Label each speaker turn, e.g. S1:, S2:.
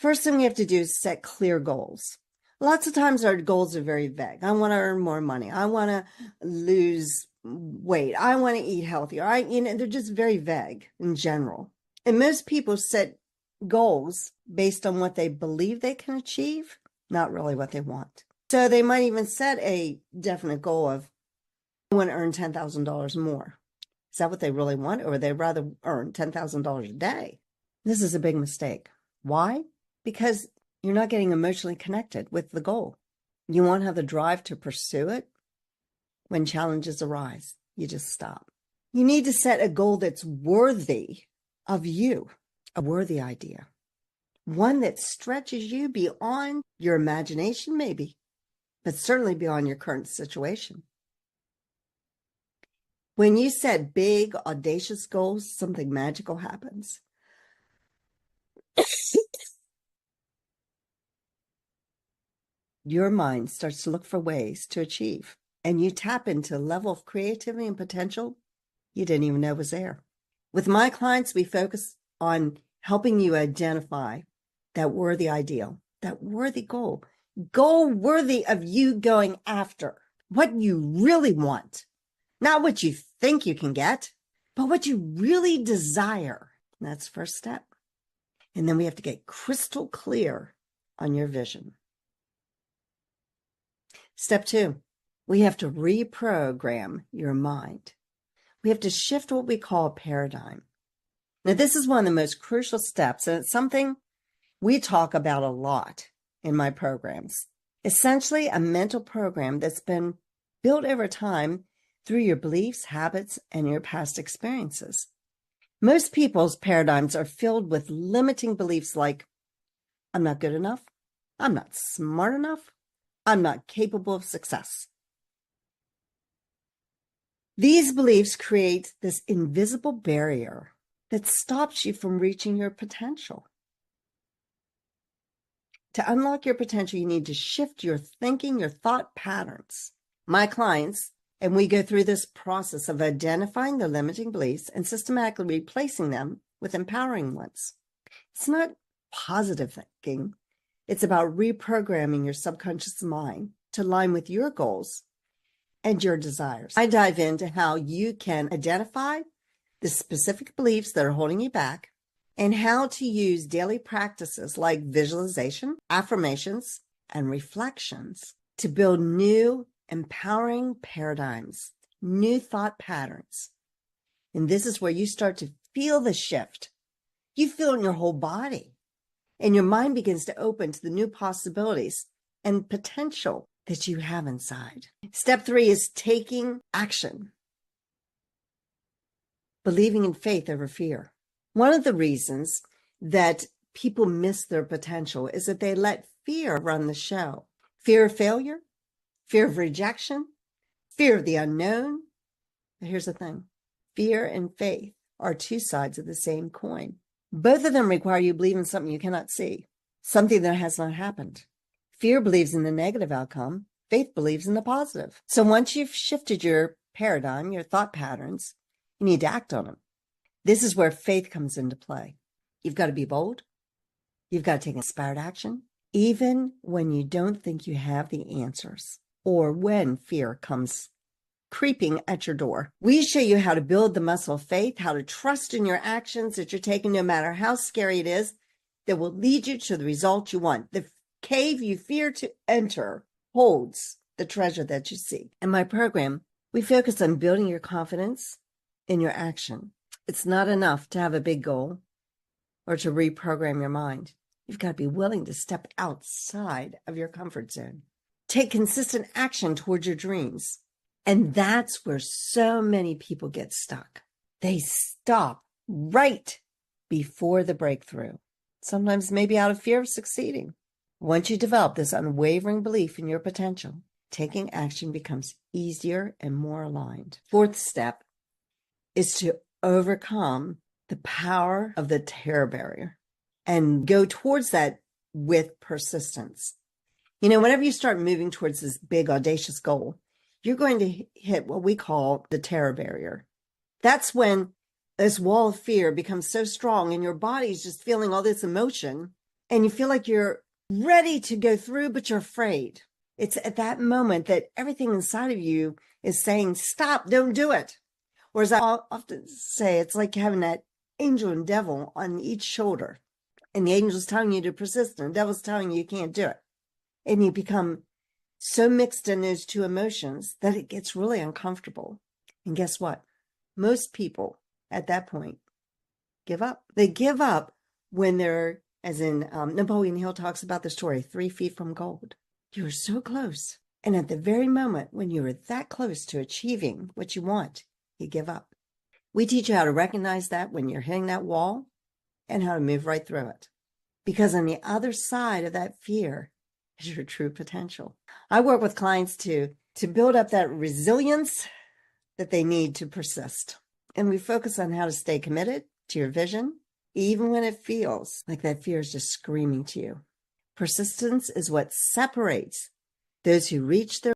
S1: First thing we have to do is set clear goals. Lots of times our goals are very vague. I want to earn more money. I want to lose weight. I want to eat healthier. They're just very vague in general. And most people set goals based on what they believe they can achieve, not really what they want. So they might even set a definite goal of, I want to earn $10,000 more. Is that what they really want? Or would they rather earn $10,000 a day? This is a big mistake. Why? Because you're not getting emotionally connected with the goal. You won't have the drive to pursue it. When challenges arise, you just stop. You need to set a goal that's worthy of you, a worthy idea, one that stretches you beyond your imagination, maybe, but certainly beyond your current situation. When you set big, audacious goals, something magical happens. Your mind starts to look for ways to achieve, and you tap into a level of creativity and potential you didn't even know was there. With my clients, we focus on helping you identify that worthy ideal, that worthy goal worthy of you going after what you really want, not what you think you can get, but what you really desire. And that's the first step. And then we have to get crystal clear on your vision. Step 2, we have to reprogram your mind. We have to shift what we call a paradigm. Now, this is one of the most crucial steps, and it's something we talk about a lot in my programs. Essentially, a mental program that's been built over time through your beliefs, habits, and your past experiences. Most people's paradigms are filled with limiting beliefs like, I'm not good enough, I'm not smart enough, I'm not capable of success. These beliefs create this invisible barrier that stops you from reaching your potential. To unlock your potential, you need to shift your thinking, your thought patterns. My clients, and we go through this process of identifying the limiting beliefs and systematically replacing them with empowering ones. It's not positive thinking. It's about reprogramming your subconscious mind to align with your goals and your desires. I dive into how you can identify the specific beliefs that are holding you back and how to use daily practices like visualization, affirmations, and reflections to build new, empowering paradigms, new thought patterns. And this is where you start to feel the shift. You feel it in your whole body. And your mind begins to open to the new possibilities and potential that you have inside. Step 3 is taking action. Believing in faith over fear. One of the reasons that people miss their potential is that they let fear run the show. Fear of failure, fear of rejection, fear of the unknown. But here's the thing. Fear and faith are two sides of the same coin. Both of them require you believe in something you cannot see, something that has not happened. Fear believes in the negative outcome. Faith believes in the positive. So once you've shifted your paradigm, your thought patterns, you need to act on them. This is where faith comes into play. You've got to be bold. You've got to take inspired action, even when you don't think you have the answers or when fear comes creeping at your door. We show you how to build the muscle of faith, how to trust in your actions that you're taking, no matter how scary it is, that will lead you to the result you want. The cave you fear to enter holds the treasure that you seek. In my program, we focus on building your confidence in your action. It's not enough to have a big goal or to reprogram your mind. You've got to be willing to step outside of your comfort zone. Take consistent action towards your dreams. And that's where so many people get stuck. They stop right before the breakthrough, sometimes maybe out of fear of succeeding. Once you develop this unwavering belief in your potential, taking action becomes easier and more aligned. Fourth step is to overcome the power of the terror barrier and go towards that with persistence. Whenever you start moving towards this big, audacious goal, you're going to hit what we call the terror barrier. That's when this wall of fear becomes so strong and your body's just feeling all this emotion and you feel like you're ready to go through, but you're afraid. It's at that moment that everything inside of you is saying, stop, don't do it. Or as I often say, it's like having that angel and devil on each shoulder. And the angel's telling you to persist, and the devil's telling you can't do it. And you become so mixed in those two emotions that it gets really uncomfortable. And guess what? Most people at that point give up. They give up when they're, as in Napoleon Hill talks about the story, 3 feet from gold. You were so close. And at the very moment when you were that close to achieving what you want, you give up. We teach you how to recognize that when you're hitting that wall and how to move right through it. Because on the other side of that fear is your true potential. I work with clients to build up that resilience that they need to persist. And we focus on how to stay committed to your vision, even when it feels like that fear is just screaming to you. Persistence is what separates those who reach their